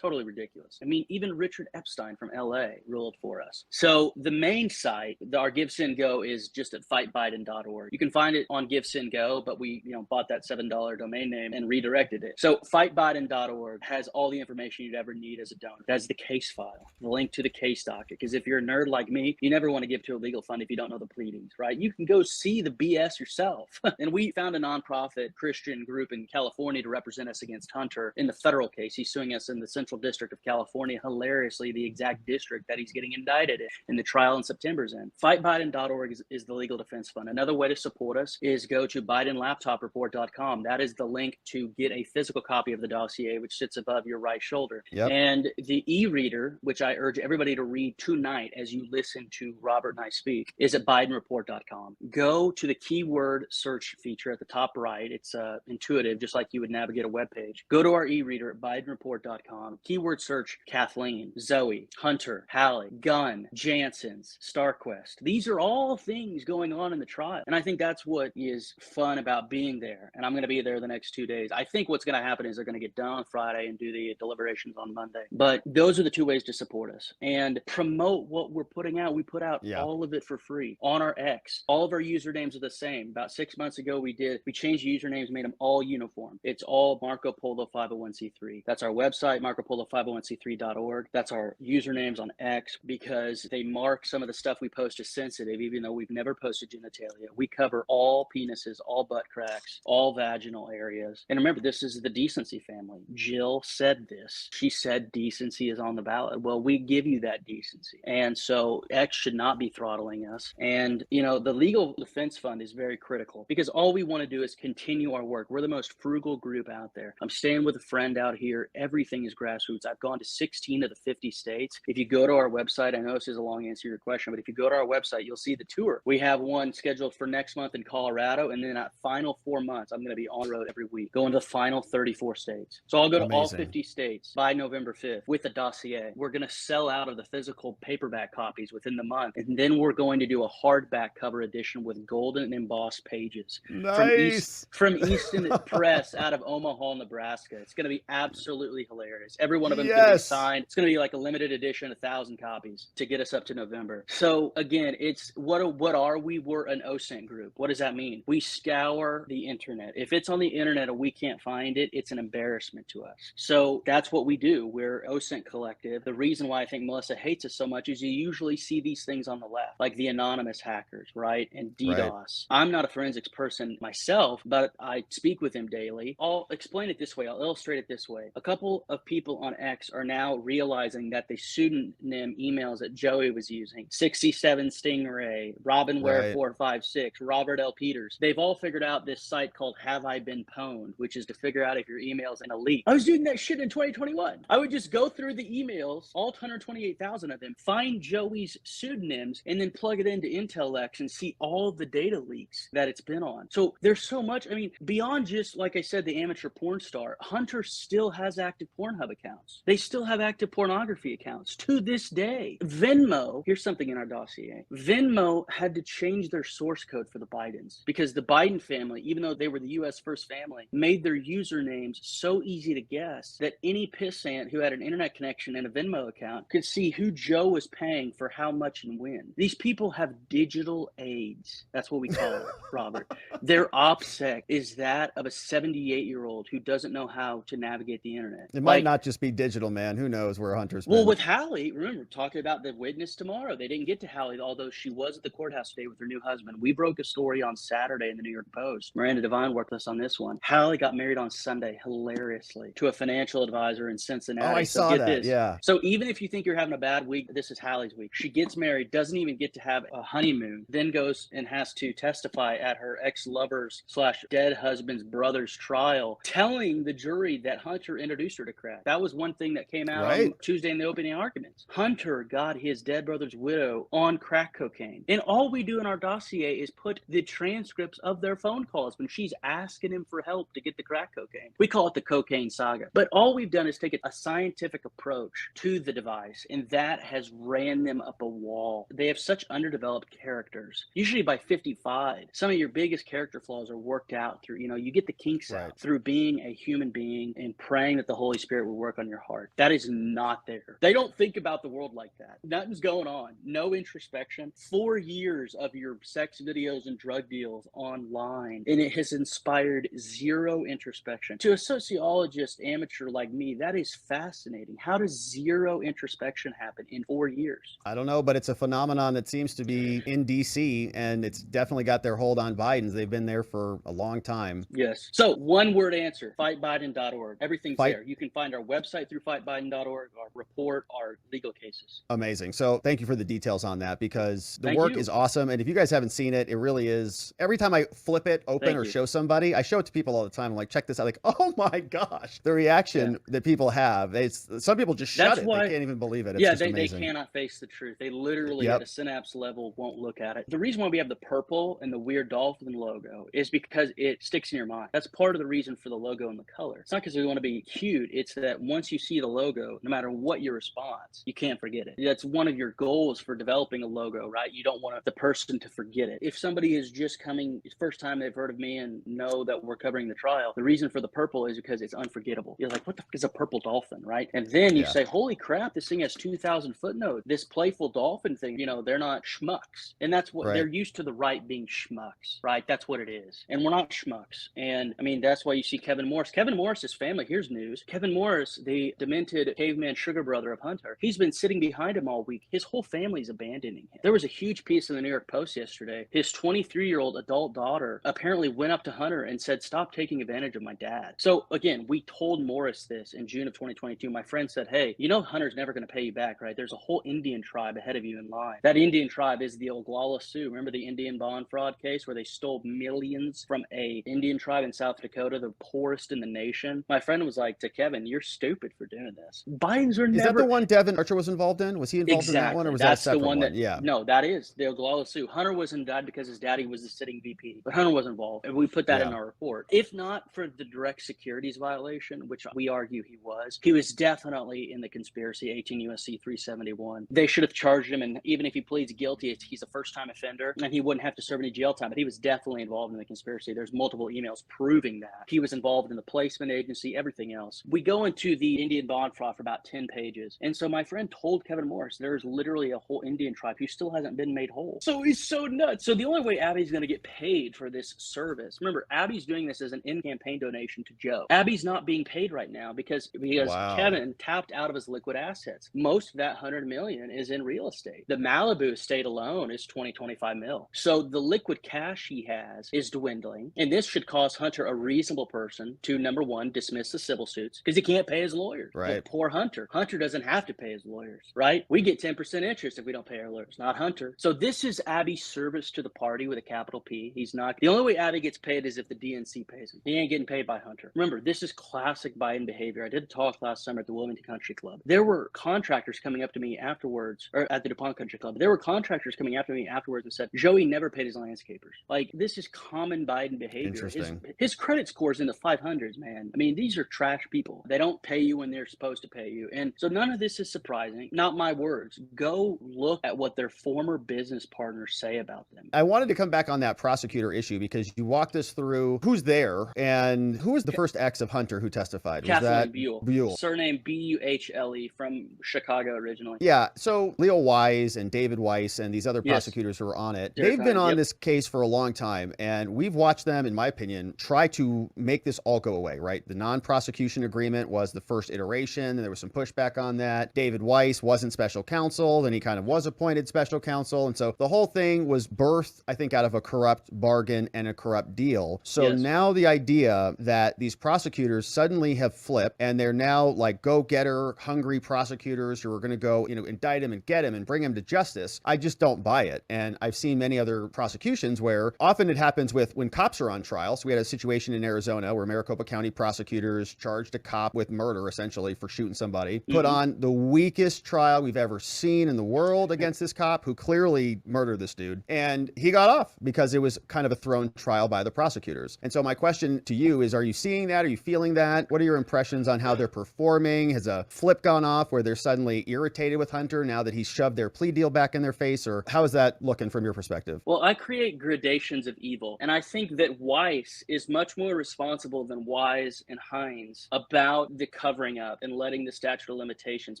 totally ridiculous. I mean, even Richard Epstein from LA ruled for us. So the main site, our GiveSendGo, is just at fightbiden.org. You can find it on GiveSendGo, but we bought that $7 domain name and redirected it. So fightbiden.org has all the information you'd ever need as a donor. It has the case file, the link to the case docket, because if you're a nerd like me, you never want to give to a legal fund if you don't know the pleadings, right? You can go see the BS yourself. And we found a nonprofit Christian group in California to represent us against Hunter in the federal case. He's suing us in the Central District of California, hilariously the exact district that he's getting indicted in the trial in September's in. Fightbiden.org is the legal defense fund. Another way to support us is go to BidenLaptopReport.com. That is the link to get a physical copy of the dossier, which sits above your right shoulder. And the e-reader, which I urge everybody to read tonight as you listen to Robert and I speak, is at BidenReport.com. Go to the keyword search feature. feature at the top right. It's intuitive, just like you would navigate a web page. Go to our e-reader at BidenReport.com. Keyword search Kathleen, Zoe, Hunter, Hallie, Gunn, Jansen's, StarQuest. These are all things going on in the trial. And I think that's what is fun about being there. And I'm going to be there the next 2 days. I think what's going to happen is they're going to get done on Friday and do the deliberations on Monday. But those are the two ways to support us and promote what we're putting out. We put out all of it for free on our X. All of our usernames are the same. About 6 months ago, we changed usernames, made them all uniform. It's all Marco Polo 501c3. That's our website, marcopolo501c3.org. That's our usernames on X, because they mark some of the stuff we post as sensitive, even though we've never posted genitalia. We cover all penises, all butt cracks, all vaginal areas. And remember, this is the decency family. Jill said this. She said decency is on the ballot. Well, we give you that decency. And so X should not be throttling us. And, you know, the legal defense fund is very critical, because all we want to do is continue our work. We're the most frugal group out there. I'm staying with a friend out here. Everything is grassroots. I've gone to 16 of the 50 states. If you go to our website, I know this is a long answer to your question, but if you go to our website, you'll see the tour. We have one scheduled for next month in Colorado. And then that final 4 months, I'm going to be on the road every week, going to the final 34 states. So I'll go to all 50 states by November 5th with a dossier. We're going to sell out of the physical paperback copies within the month. And then we're going to do a hardback cover edition with golden embossed pages. Nice. From Easton Press out of Omaha, Nebraska. It's going to be absolutely hilarious. Every one of them is going to be signed. It's going to be like a limited edition, 1,000 copies to get us up to November. So again, it's what are we? We're an OSINT group. What does that mean? We scour the internet. If it's on the internet and we can't find it, it's an embarrassment to us. So that's what we do. We're OSINT Collective. The reason why I think Melissa hates us so much is you usually see these things on the left, like the anonymous hackers, right? And DDoS. Right. I'm not a forensics person myself, but I speak with them daily. I'll explain it this way. I'll illustrate it this way. A couple of people on X are now realizing that the pseudonym emails that Joey was using, 67 Stingray, Robinware 456, Robert L. Peters, they've all figured out this site called Have I Been Pwned, which is to figure out if your email's in a leak. I was doing that shit in 2021. I would just go through the emails, all 128,000 of them, find Joey's pseudonyms, and then plug it into Intellex and see all the data leaks that it's been on. So there's so much. I mean, beyond just, like I said, the amateur porn star, Hunter still has active Pornhub accounts. They still have active pornography accounts to this day. Venmo, here's something in our dossier. Venmo had to change their source code for the Bidens because the Biden family, even though they were the U.S. first family, made their usernames so easy to guess that any pissant who had an internet connection and a Venmo account could see who Joe was paying for how much and when. These people have digital AIDS. That's what we call it, Robert. Their OPSEC is that of a 78-year-old who doesn't know how to navigate the internet. It might not just be digital, man. Who knows where Hunter's been? Well, with Hallie, remember, talking about the witness tomorrow. They didn't get to Hallie, although she was at the courthouse today with her new husband. We broke a story on Saturday in the New York Post. Miranda Devine worked with us on this one. Hallie got married on Sunday, hilariously, to a financial advisor in Cincinnati. Oh, I saw that, this. Yeah. So even if you think you're having a bad week, this is Hallie's week. She gets married, doesn't even get to have a honeymoon, then goes and has to testify at her ex-lover's / dead husband's brother's trial, telling the jury that Hunter introduced her to crack. That was one thing that came out on Tuesday in the opening arguments. Hunter got his dead brother's widow on crack cocaine. And all we do in our dossier is put the transcripts of their phone calls when she's asking him for help to get the crack cocaine. We call it the cocaine saga. But all we've done is take a scientific approach to the device, and that has ran them up a wall. They have such underdeveloped characters. Usually by 55, some of your biggest character flaws are worked out through, you get the kinks out through being a human being and praying that the Holy Spirit will work on your heart. That is not there. They don't think about the world like that. Nothing's going on. No introspection. 4 years of your sex videos and drug deals online, and it has inspired zero introspection. To a sociologist amateur like me, that is fascinating. How does zero introspection happen in 4 years? I don't know, but it's a phenomenon that seems to be in DC, and it's definitely got their hold on Biden's. They've been there for a long time. Yes. So one word answer, fightbiden.org. Everything's there. You can find our website through fightbiden.org, our report, our legal cases. Amazing. So thank you for the details on that, because the work is awesome. And if you guys haven't seen it, it really is. Every time I flip it open or show somebody, I show it to people all the time. I'm like, check this out. Like, oh my gosh, the reaction that people have. Some people just shut it. They can't even believe it. It's just amazing. They cannot face the truth. They literally at a synapse level won't look at it. The reason why we have the purple and the weird dolphin logo logo is because it sticks in your mind. That's part of the reason for the logo and the color. It's not because we want to be cute. It's that once you see the logo, no matter what your response, you can't forget it. That's one of your goals for developing a logo, right? You don't want the person to forget it. If somebody is just coming, first time they've heard of me and know that we're covering the trial, the reason for the purple is because it's unforgettable. You're like, what the f is a purple dolphin, right? And then you say, holy crap, this thing has 2,000 footnotes. This playful dolphin thing, you know, they're not schmucks. And that's what they're used to, the right being schmucks, right? That's what it is. And we're not schmucks. And I mean, that's why you see Kevin Morris. Kevin Morris's family, here's news. Kevin Morris, the demented caveman sugar brother of Hunter, he's been sitting behind him all week. His whole family's abandoning him. There was a huge piece in the New York Post yesterday. His 23-year-old adult daughter apparently went up to Hunter and said, stop taking advantage of my dad. So again, we told Morris this in June of 2022. My friend said, hey, you know Hunter's never going to pay you back, right? There's a whole Indian tribe ahead of you in line. That Indian tribe is the Oglala Sioux. Remember the Indian bond fraud case where they stole millions from a Indian tribe in South Dakota, the poorest in the nation? My friend was like to Kevin, you're stupid for doing this. Bidens are never... Is that the one Devin Archer was involved in? Was he involved in that one, or was that a separate one? No, that is the Oglala Sioux. Hunter wasn't died because his daddy was the sitting VP, but Hunter was involved, and we put that in our report. If not for the direct securities violation, which we argue he was definitely in the conspiracy, 18 U.S.C. 371. They should have charged him, and even if he pleads guilty, he's a first-time offender, and he wouldn't have to serve any jail time, but he was definitely involved in the conspiracy. There's multiple emails proving that. He was involved in the placement agency, everything else. We go into the Indian bond fraud for about 10 pages, and so my friend told Kevin Morris there's literally a whole Indian tribe who still hasn't been made whole. So he's so nuts. So the only way Abby's going to get paid for this service, remember, Abby's doing this as an in-campaign donation to Joe. Abby's not being paid right now because Kevin tapped out of his liquid assets. Most of that $100 million is in real estate. The Malibu estate alone is 25 mil. So the liquid cash he has is dwindling, and this should cause Hunter, a reasonable person, to number one, dismiss the civil suits because he can't pay his lawyers. Right. But poor Hunter. Hunter doesn't have to pay his lawyers, right? We get 10% interest if we don't pay our lawyers, not Hunter. So this is Abby's service to the party with a capital P. He's not. The only way Abby gets paid is if the DNC pays him. He ain't getting paid by Hunter. Remember, this is classic Biden behavior. I did a talk last summer at the Wilmington Country Club. There were contractors coming up to me afterwards, or at the DuPont Country Club. There were contractors coming after me afterwards and said, Joey never paid his landscapers. Like, this is common Biden behavior. Interesting. His credit score's in the 500s, man. I mean, these are trash people. They don't pay you when they're supposed to pay you. And so none of this is surprising. Not my words. Go look at what their former business partners say about them. I wanted to come back on that prosecutor issue because you walked us through who's there and who was the first ex of Hunter who testified. Was that Buell? Surname Buhle, from Chicago originally. Yeah. So Leo Wise and David Weiss and these other prosecutors who were on it, they've been on this case for a long time, and we've watched them, in my opinion, try to make this all go away, right? The non-prosecution agreement was the first iteration, and there was some pushback on that. David Weiss wasn't special counsel, then he kind of was appointed special counsel, and so the whole thing was birthed, I think, out of a corrupt bargain and a corrupt deal. So now the idea that these prosecutors suddenly have flipped, and they're now like go-getter, hungry prosecutors who are going to go, you know, indict him and get him and bring him to justice, I just don't buy it. And I've seen many other prosecutions where often it happens with when cops are on trial. So we had a situation in Arizona where Maricopa County prosecutors charged a cop with murder, essentially, for shooting somebody, put on the weakest trial we've ever seen in the world against this cop who clearly murdered this dude. And he got off because it was kind of a thrown trial by the prosecutors. And so my question to you is, are you seeing that? Are you feeling that? What are your impressions on how they're performing? Has a flip gone off where they're suddenly irritated with Hunter now that he's shoved their plea deal back in their face? Or how is that looking from your perspective? Well, I create gradations of evil. And I think that Weiss is much more responsible than Wise and Hines about the covering up and letting the statute of limitations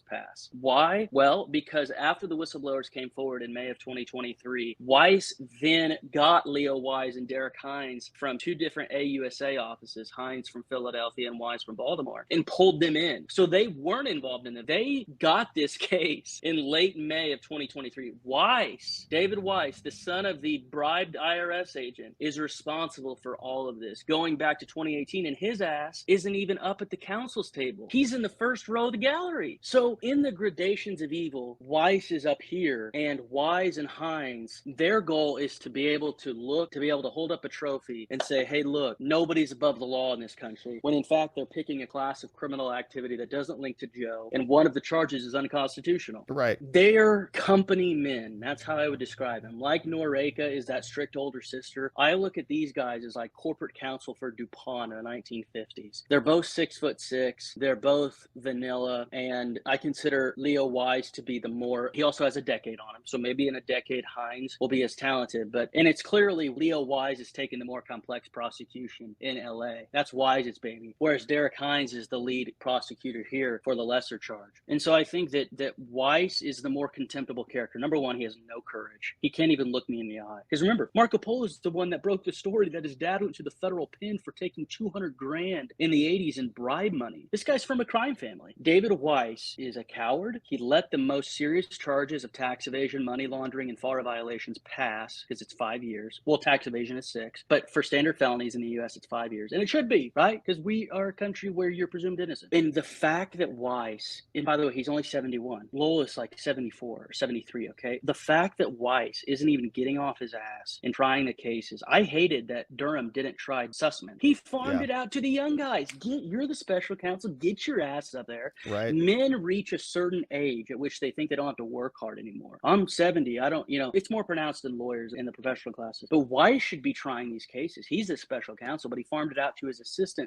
pass. Why? Well, because after the whistleblowers came forward in May of 2023, Weiss then got Leo Wise and Derek Hines from two different AUSA offices, Hines from Philadelphia and Wise from Baltimore, and pulled them in. So they weren't involved in it. They got this case in late May of 2023. Weiss, David Weiss, the son of the bribed IRS agent, is responsible for all of this, going back to 2018, and his ass isn't even up at the counsel's table. He's in the first row of the gallery. So in the gradations of evil, Weiss is up here, and Wise and Hines, their goal is to be able to look, to be able to hold up a trophy and say, hey, look, nobody's above the law in this country, when in fact they're picking a class of criminal activity that doesn't link to Joe, and one of the charges is unconstitutional. Right. They're company men. That's how I would describe them. Like Noreka is that strict older sister Hunter. I look at these guys as like corporate counsel for DuPont in the 1950s. They're both 6'6". They're both vanilla, and I consider Leo Wise to be the more. He also has a decade on him, so maybe in a decade Hines will be as talented. And it's clearly Leo Wise is taking the more complex prosecution in LA. That's Wise's baby. Whereas Derek Hines is the lead prosecutor here for the lesser charge. And so I think that Wise is the more contemptible character. Number one, he has no courage. He can't even look me in the eye. Because remember, Marco Polo is the one that broke the story that his dad went to the federal pen for taking $200,000 in the 80s in bribe money. This guy's from a crime family. David Weiss is a coward. He let the most serious charges of tax evasion, money laundering, and FARA violations pass because it's 5 years. Well, tax evasion is 6. But for standard felonies in the U.S., it's 5 years. And it should be, right? Because we are a country where you're presumed innocent. And the fact that Weiss, and by the way, he's only 71. Lowell is like 74 or 73, okay? The fact that Weiss isn't even getting off his ass and trying the cases. I hated that Durham didn't try Sussman. He farmed it out to the young guys. You're the special counsel. Get your ass up there. Right. Men reach a certain age at which they think they don't have to work hard anymore. I'm 70. I don't, it's more pronounced in lawyers in the professional classes. But Weiss should be trying these cases. He's the special counsel, but he farmed it out to his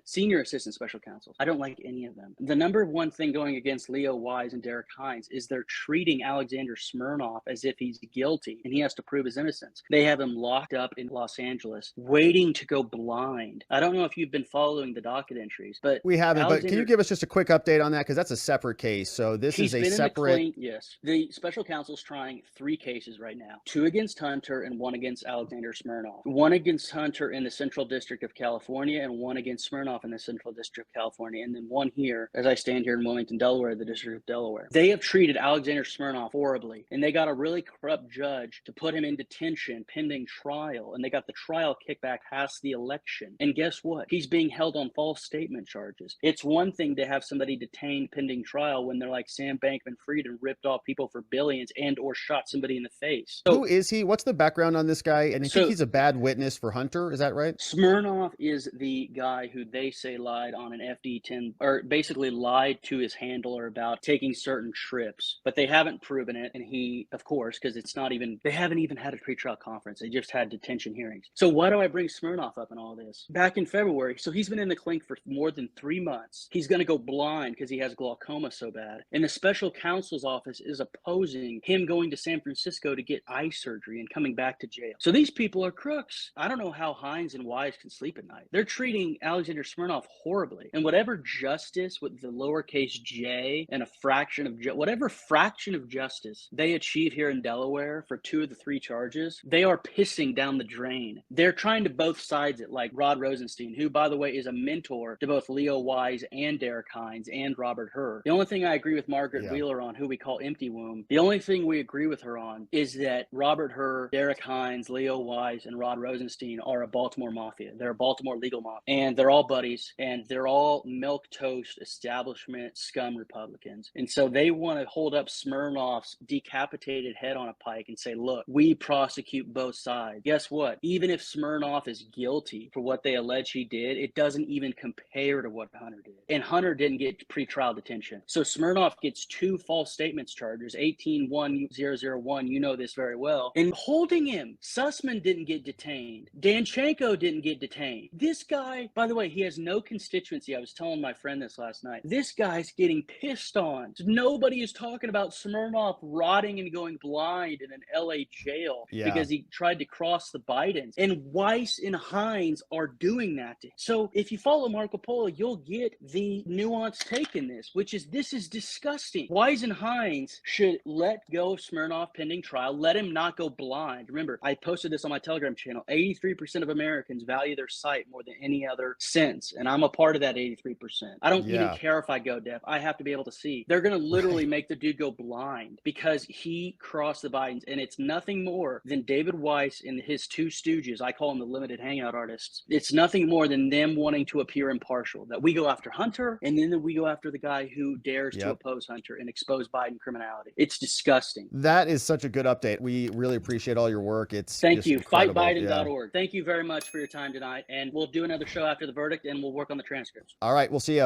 senior assistant special counsels. I don't like any of them. The number one thing going against Leo Wise and Derek Hines is they're treating Alexander Smirnov as if he's guilty and he has to prove his innocence. They have him locked up in Los Angeles, waiting to go blind. I don't know if you've been following the docket entries, but we haven't. But can you give us just a quick update on that? Because that's a separate case. So this is a separate. Yes. The special counsel's trying 3 cases right now: 2 against Hunter and 1 against Alexander Smirnov. 1 against Hunter in the Central District of California and 1 against Smirnov in the Central District of California. And then 1 here, as I stand here in Wilmington, Delaware, the District of Delaware. They have treated Alexander Smirnov horribly, and they got a really corrupt judge to put him in detention pending trial, and they got the trial kickback past the election. And guess what? He's being held on false statement charges. It's one thing to have somebody detained pending trial when they're like Sam Bankman-Fried and ripped off people for billions and or shot somebody in the face. So, who is he? What's the background on this guy? And I think he's a bad witness for Hunter. Is that right? Smirnov is the guy who they say lied on an FD10, or basically lied to his handler about taking certain trips, but they haven't proven it. And he, of course, because they haven't even had a pretrial conference. They just had detention hearings. So why do I bring Smirnov up in all this? Back in February, so he's been in the clink for more than 3 months. He's going to go blind because he has glaucoma so bad. And the special counsel's office is opposing him going to San Francisco to get eye surgery and coming back to jail. So these people are crooks. I don't know how Hines and Wise can sleep at night. They're treating Alexander Smirnov horribly. And whatever justice with the lowercase j and a fraction of whatever fraction of justice they achieve here in Delaware for 2 of the 3 charges, they are pissing down the drain. They're trying to both sides it, like Rod Rosenstein, who, by the way, is a mentor to both Leo Wise and Derek Hines and Robert Hur. The only thing I agree with Margaret Wheeler on, who we call Empty Womb, the only thing we agree with her on is that Robert Hur, Derek Hines, Leo Wise, and Rod Rosenstein are a Baltimore mafia. They're a Baltimore legal mafia. And they're all buddies, and they're all milquetoast establishment scum Republicans. And so they want to hold up Smirnov's decapitated head on a pike and say, look, we prosecute both sides. Guess what? Even if Smirnov is guilty for what they allege he did, it doesn't even compare to what Hunter did. And Hunter didn't get pretrial detention. So Smirnov gets 2 false statements charges, 18-1001, you know this very well, and holding him. Sussman didn't get detained. Danchenko didn't get detained. This guy, by the way, he has no constituency. I was telling my friend this last night. This guy's getting pissed on. Nobody is talking about Smirnov rotting and going blind in an LA jail because he tried to cross the Bidens. And Weiss and Hines are doing that. So if you follow Marco Polo, you'll get the nuanced take in this, which is this is disgusting. Weiss and Hines should let go of Smirnov pending trial. Let him not go blind. Remember, I posted this on my Telegram channel. 83% of Americans value their sight more than any other sense. And I'm a part of that 83%. I don't even care if I go deaf. I have to be able to see. They're going to literally make the dude go blind because he crossed the Bidens. And it's nothing more than David Weiss and his 2 stooges. I call them the limited hangout artists. It's nothing more than them wanting to appear impartial. That we go after Hunter and then we go after the guy who dares to oppose Hunter and expose Biden criminality. It's disgusting. That is such a good update. We really appreciate all your work. It's Thank you. Fightbiden.org. Thank you very much for your time tonight. And we'll do another show after the verdict and we'll work on the transcripts. All right. We'll see you.